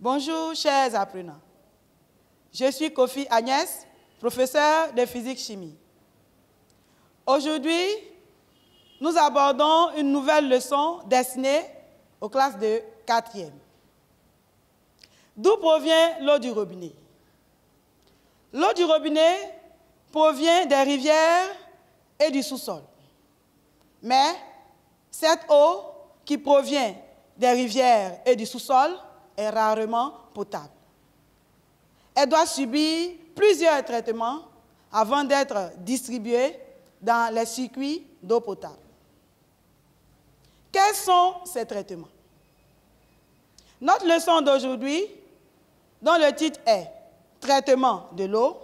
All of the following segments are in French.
Bonjour, chers apprenants. Je suis Kofi Agnès, professeur de physique-chimie. Aujourd'hui, nous abordons une nouvelle leçon destinée aux classes de 4e. D'où provient l'eau du robinet? L'eau du robinet provient des rivières et du sous-sol. Mais cette eau qui provient des rivières et du sous-sol est rarement potable. Elle doit subir plusieurs traitements avant d'être distribuée dans les circuits d'eau potable. Quels sont ces traitements? Notre leçon d'aujourd'hui, dont le titre est « Traitement de l'eau »,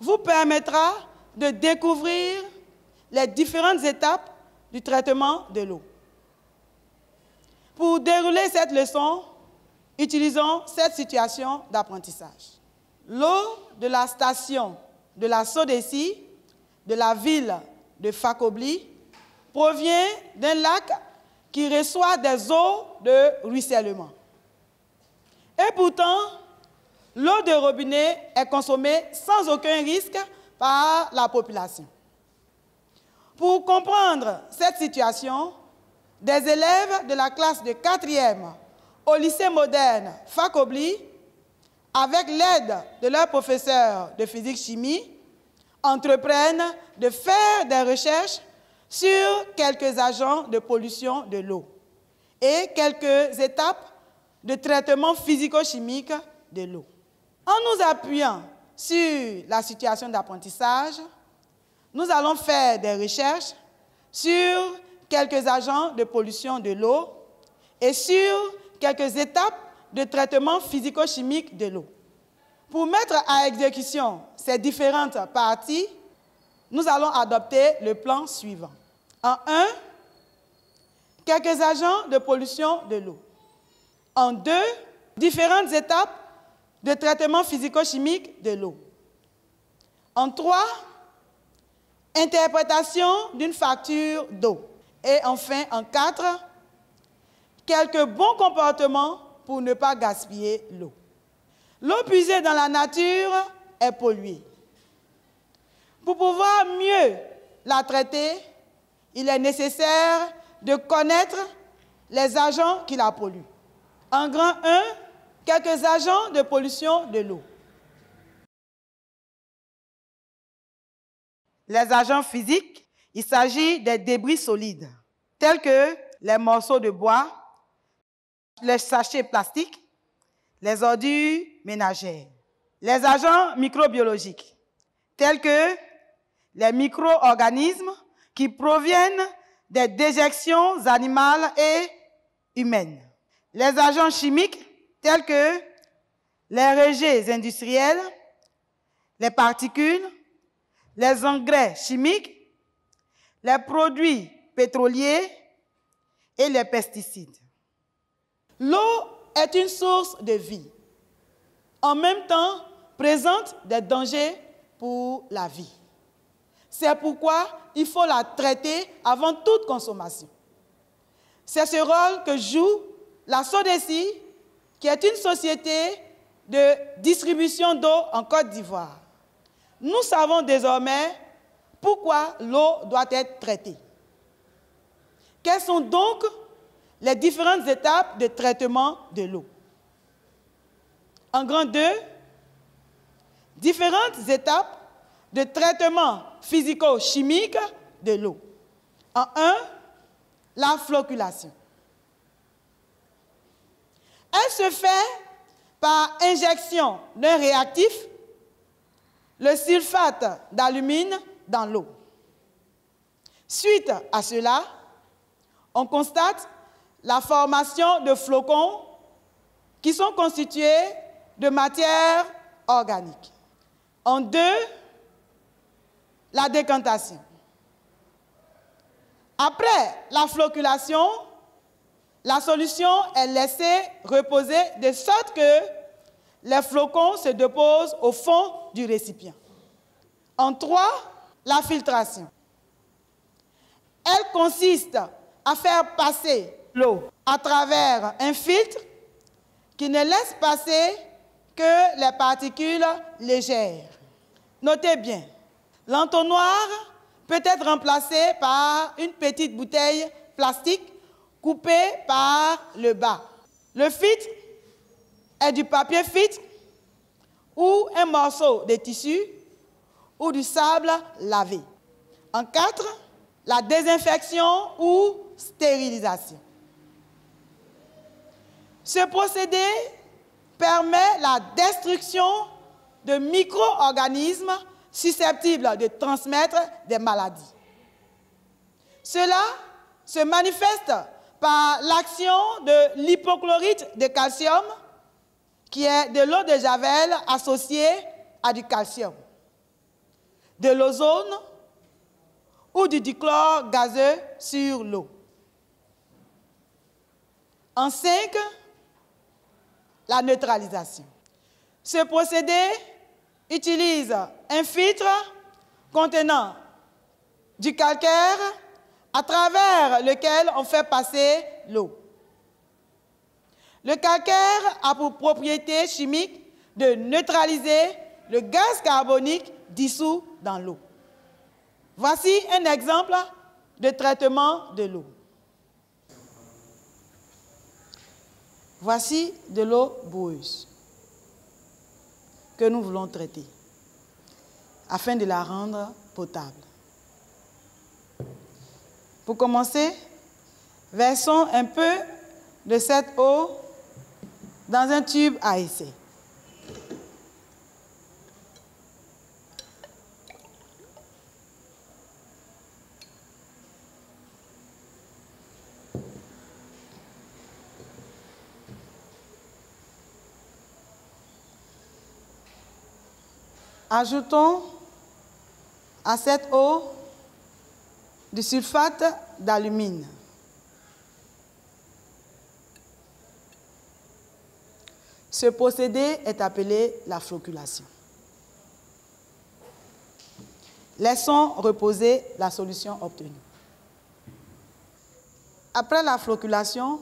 vous permettra de découvrir les différentes étapes du traitement de l'eau. Pour dérouler cette leçon, utilisons cette situation d'apprentissage. L'eau de la station de la Sodeci, de la ville de Fakobli, provient d'un lac qui reçoit des eaux de ruissellement. Et pourtant, l'eau de robinet est consommée sans aucun risque par la population. Pour comprendre cette situation, des élèves de la classe de 4e au lycée moderne Fakobli, avec l'aide de leur professeur de physique-chimie, entreprennent de faire des recherches sur quelques agents de pollution de l'eau et quelques étapes de traitement physico-chimique de l'eau. En nous appuyant sur la situation d'apprentissage, nous allons faire des recherches sur quelques agents de pollution de l'eau et sur quelques étapes de traitement physico-chimique de l'eau. Pour mettre à exécution ces différentes parties, nous allons adopter le plan suivant. En 1, quelques agents de pollution de l'eau. En 2, différentes étapes de traitement physico-chimique de l'eau. En 3, interprétation d'une facture d'eau. Et enfin, en 4, quelques bons comportements pour ne pas gaspiller l'eau. L'eau puisée dans la nature est polluée. Pour pouvoir mieux la traiter, il est nécessaire de connaître les agents qui la polluent. En grand 1, quelques agents de pollution de l'eau. Les agents physiques, il s'agit des débris solides, tels que les morceaux de bois, les sachets plastiques, les ordures ménagères. Les agents microbiologiques, tels que les micro-organismes qui proviennent des déjections animales et humaines. Les agents chimiques, tels que les rejets industriels, les particules, les engrais chimiques, les produits pétroliers et les pesticides. L'eau est une source de vie. En même temps, présente des dangers pour la vie. C'est pourquoi il faut la traiter avant toute consommation. C'est ce rôle que joue la Sodeci, qui est une société de distribution d'eau en Côte d'Ivoire. Nous savons désormais pourquoi l'eau doit être traitée. Quelles sont donc les différentes étapes de traitement de l'eau? En grand 2, différentes étapes de traitement physico-chimique de l'eau. En 1, la flocculation. Elle se fait par injection d'un réactif, le sulfate d'alumine, dans l'eau. Suite à cela, on constate la formation de flocons qui sont constitués de matière organique. En 2, la décantation. Après la flocculation, la solution est laissée reposer de sorte que les flocons se déposent au fond du récipient. En 3, la filtration. Elle consiste à faire passer l'eau à travers un filtre qui ne laisse passer que les particules légères. Notez bien, l'entonnoir peut être remplacé par une petite bouteille plastique coupée par le bas. Le filtre est du papier filtre ou un morceau de tissu ou du sable lavé. En 4, la désinfection ou stérilisation. Ce procédé permet la destruction de micro-organismes susceptibles de transmettre des maladies. Cela se manifeste par l'action de l'hypochlorite de calcium, qui est de l'eau de Javel associée à du calcium, de l'ozone ou du dichlore gazeux sur l'eau. En 5, la neutralisation. Ce procédé utilise un filtre contenant du calcaire à travers lequel on fait passer l'eau. Le calcaire a pour propriété chimique de neutraliser le gaz carbonique dissous dans l'eau. Voici un exemple de traitement de l'eau. Voici de l'eau boueuse que nous voulons traiter afin de la rendre potable. Pour commencer, versons un peu de cette eau dans un tube à essai. Ajoutons à cette eau du sulfate d'alumine. Ce procédé est appelé la flocculation. Laissons reposer la solution obtenue. Après la flocculation,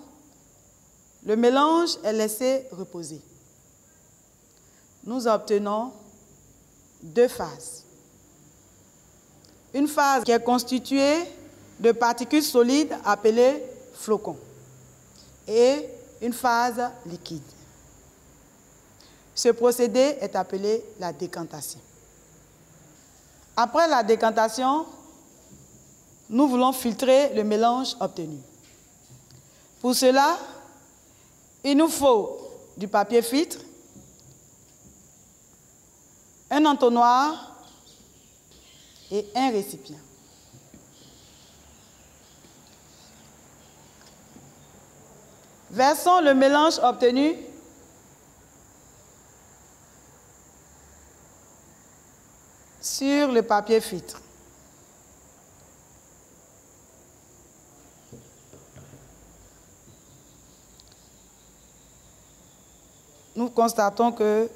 le mélange est laissé reposer. Nous obtenons 2 phases. Une phase qui est constituée de particules solides appelées flocons et une phase liquide. Ce procédé est appelé la décantation. Après la décantation, nous voulons filtrer le mélange obtenu. Pour cela, il nous faut du papier filtre, un entonnoir et un récipient. Versons le mélange obtenu sur le papier filtre. Nous constatons que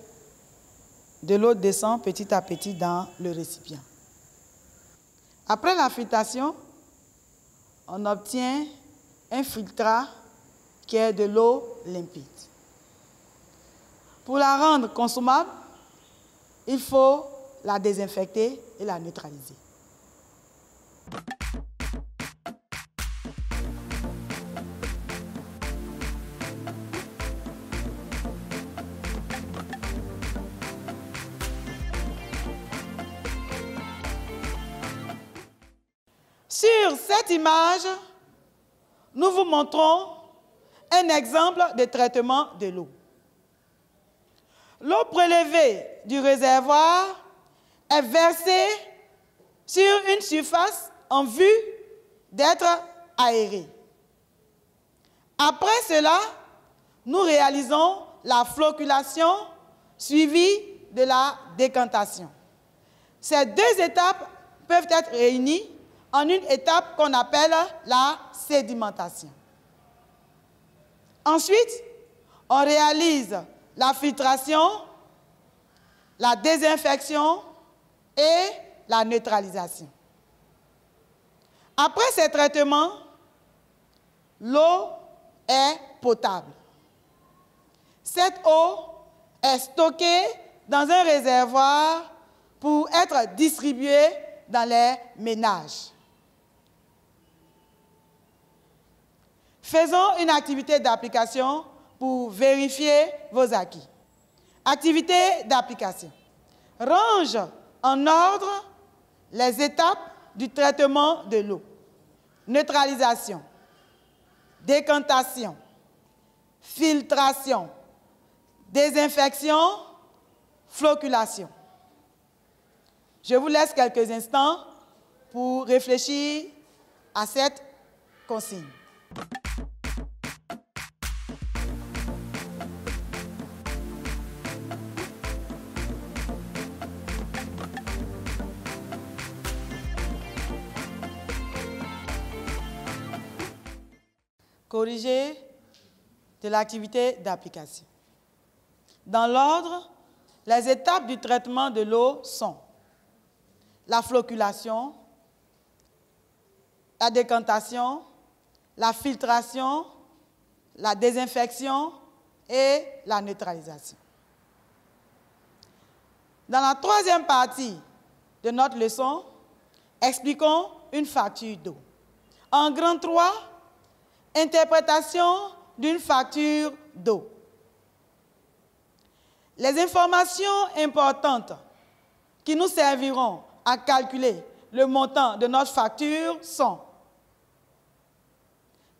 de l'eau descend petit à petit dans le récipient. Après la filtration, on obtient un filtrat qui est de l'eau limpide. Pour la rendre consommable, il faut la désinfecter et la neutraliser. Sur cette image, nous vous montrons un exemple de traitement de l'eau. L'eau prélevée du réservoir est versée sur une surface en vue d'être aérée. Après cela, nous réalisons la flocculation suivie de la décantation. Ces 2 étapes peuvent être réunies en une étape qu'on appelle la sédimentation. Ensuite, on réalise la filtration, la désinfection et la neutralisation. Après ces traitements, l'eau est potable. Cette eau est stockée dans un réservoir pour être distribuée dans les ménages. Faisons une activité d'application pour vérifier vos acquis. Activité d'application. Range en ordre les étapes du traitement de l'eau. Neutralisation, décantation, filtration, désinfection, floculation. Je vous laisse quelques instants pour réfléchir à cette consigne. Corriger de l'activité d'application. Dans l'ordre, les étapes du traitement de l'eau sont la floculation, la décantation, la filtration, la désinfection et la neutralisation. Dans la troisième partie de notre leçon, expliquons une facture d'eau. En grand 3, interprétation d'une facture d'eau. Les informations importantes qui nous serviront à calculer le montant de notre facture sont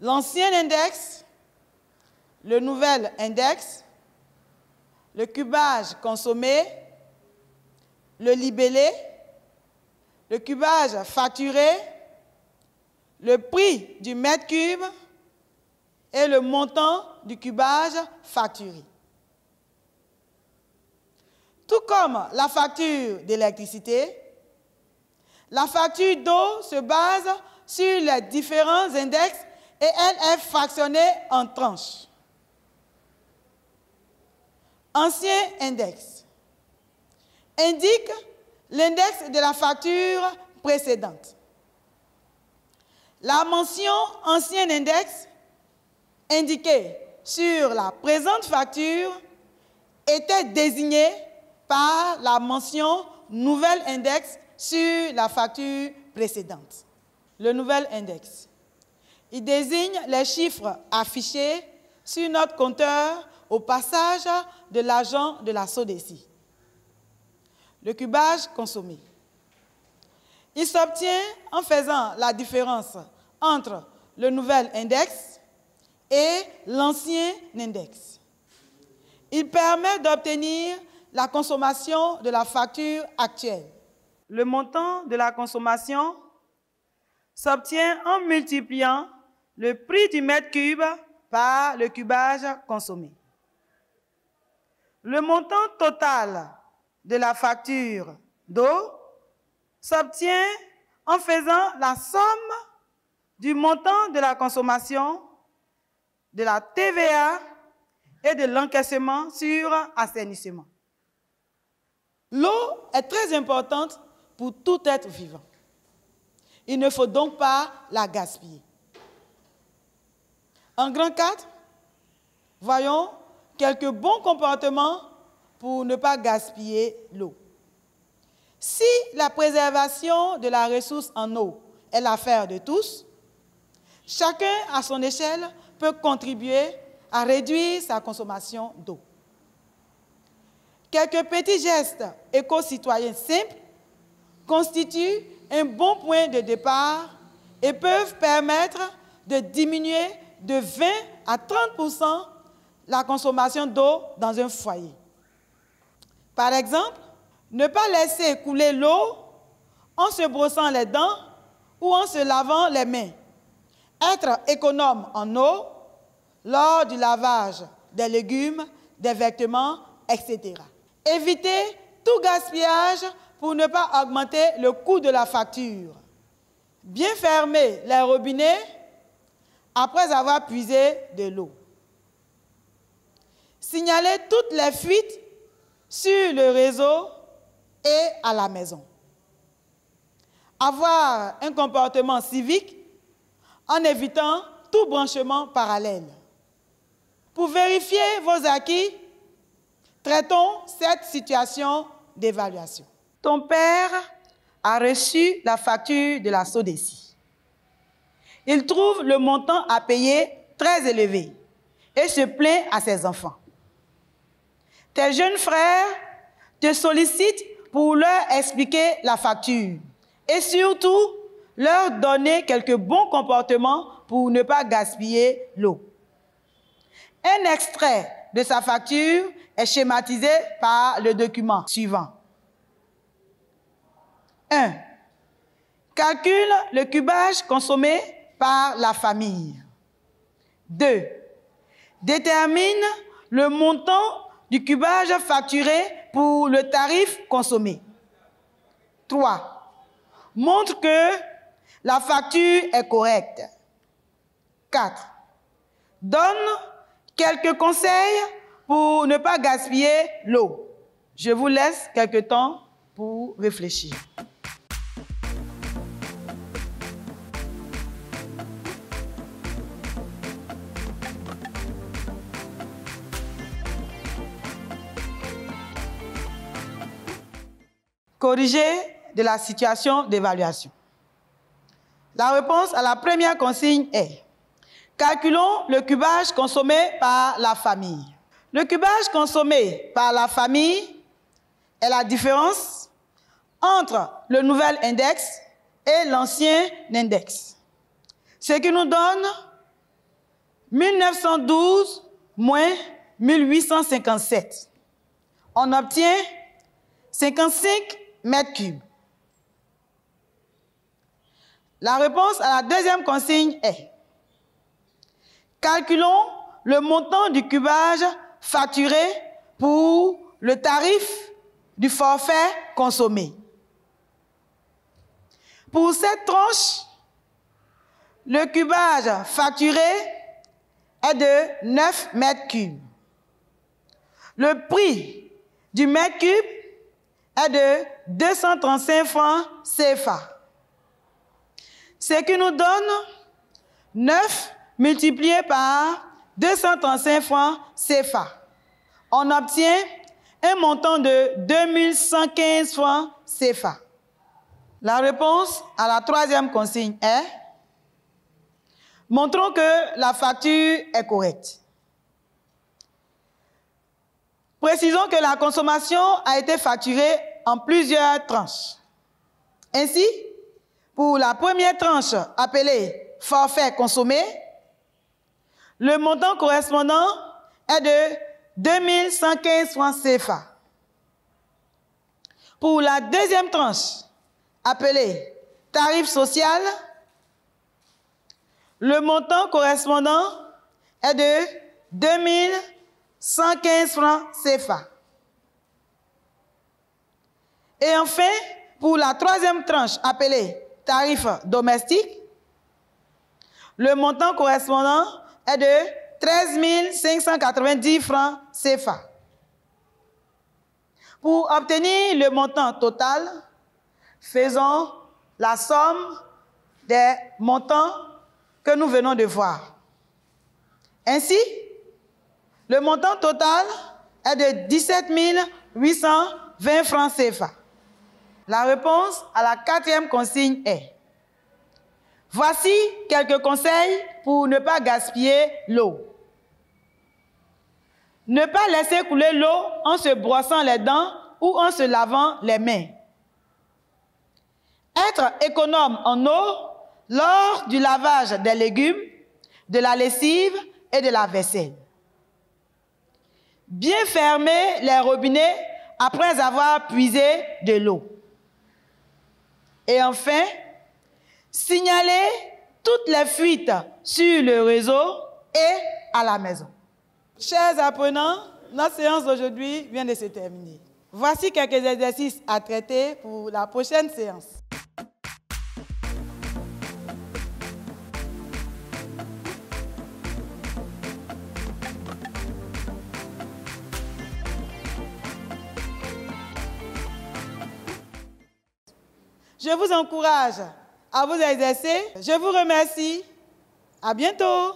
l'ancien index, le nouvel index, le cubage consommé, le libellé, le cubage facturé, le prix du mètre cube et le montant du cubage facturé. Tout comme la facture d'électricité, la facture d'eau se base sur les différents index et elle est fractionnée en tranches. Ancien index indique l'index de la facture précédente. La mention ancien index indiquée sur la présente facture était désignée par la mention nouvel index sur la facture précédente. Le nouvel index. Il désigne les chiffres affichés sur notre compteur au passage de l'agent de la SODECI. Le cubage consommé. Il s'obtient en faisant la différence entre le nouvel index et l'ancien index. Il permet d'obtenir la consommation de la facture actuelle. Le montant de la consommation s'obtient en multipliant le prix du mètre cube par le cubage consommé. Le montant total de la facture d'eau s'obtient en faisant la somme du montant de la consommation, de la TVA et de l'encaissement sur assainissement. L'eau est très importante pour tout être vivant. Il ne faut donc pas la gaspiller. En grand 4, voyons quelques bons comportements pour ne pas gaspiller l'eau. Si la préservation de la ressource en eau est l'affaire de tous, chacun à son échelle peut contribuer à réduire sa consommation d'eau. Quelques petits gestes éco-citoyens simples constituent un bon point de départ et peuvent permettre de diminuer de 20 à 30% la consommation d'eau dans un foyer. Par exemple, ne pas laisser couler l'eau en se brossant les dents ou en se lavant les mains. Être économe en eau lors du lavage des légumes, des vêtements, etc. Éviter tout gaspillage pour ne pas augmenter le coût de la facture. Bien fermer les robinets après avoir puisé de l'eau. Signaler toutes les fuites sur le réseau et à la maison. Avoir un comportement civique en évitant tout branchement parallèle. Pour vérifier vos acquis, traitons cette situation d'évaluation. Ton père a reçu la facture de la SODECI. Il trouve le montant à payer très élevé et se plaint à ses enfants. Tes jeunes frères te sollicitent pour leur expliquer la facture et surtout leur donner quelques bons comportements pour ne pas gaspiller l'eau. Un extrait de sa facture est schématisé par le document suivant. 1. Calcule le cubage consommé par la famille. 2. Détermine le montant du cubage facturé pour le tarif consommé. 3. Montre que la facture est correcte. 4. Donne quelques conseils pour ne pas gaspiller l'eau. Je vous laisse quelque temps pour réfléchir. Corriger de la situation d'évaluation. La réponse à la première consigne est: calculons le cubage consommé par la famille. Le cubage consommé par la famille est la différence entre le nouvel index et l'ancien index, ce qui nous donne 1912 moins 1857. On obtient 55 mètres cubes. La réponse à la deuxième consigne est: calculons le montant du cubage facturé pour le tarif du forfait consommé. Pour cette tranche, le cubage facturé est de 9 mètres cubes. Le prix du mètre cube est de 235 francs CFA. Ce qui nous donne 9 multiplié par 235 francs CFA. On obtient un montant de 2115 francs CFA. La réponse à la troisième consigne est: montrons que la facture est correcte. Précisons que la consommation a été facturée en plusieurs tranches. Ainsi, pour la première tranche appelée forfait consommé, le montant correspondant est de 2115 francs CFA. Pour la deuxième tranche appelée tarif social, le montant correspondant est de 2115 francs CFA. Et enfin, pour la troisième tranche appelée tarif domestique, le montant correspondant est de 13 590 francs CFA. Pour obtenir le montant total, faisons la somme des montants que nous venons de voir. Ainsi, le montant total est de 17 820 francs CFA. La réponse à la quatrième consigne est: voici quelques conseils pour ne pas gaspiller l'eau. Ne pas laisser couler l'eau en se brossant les dents ou en se lavant les mains. Être économe en eau lors du lavage des légumes, de la lessive et de la vaisselle. Bien fermer les robinets après avoir puisé de l'eau. Et enfin, signaler toutes les fuites sur le réseau et à la maison. Chers apprenants, notre séance d'aujourd'hui vient de se terminer. Voici quelques exercices à traiter pour la prochaine séance. Je vous encourage à vous exercer. Je vous remercie. À bientôt.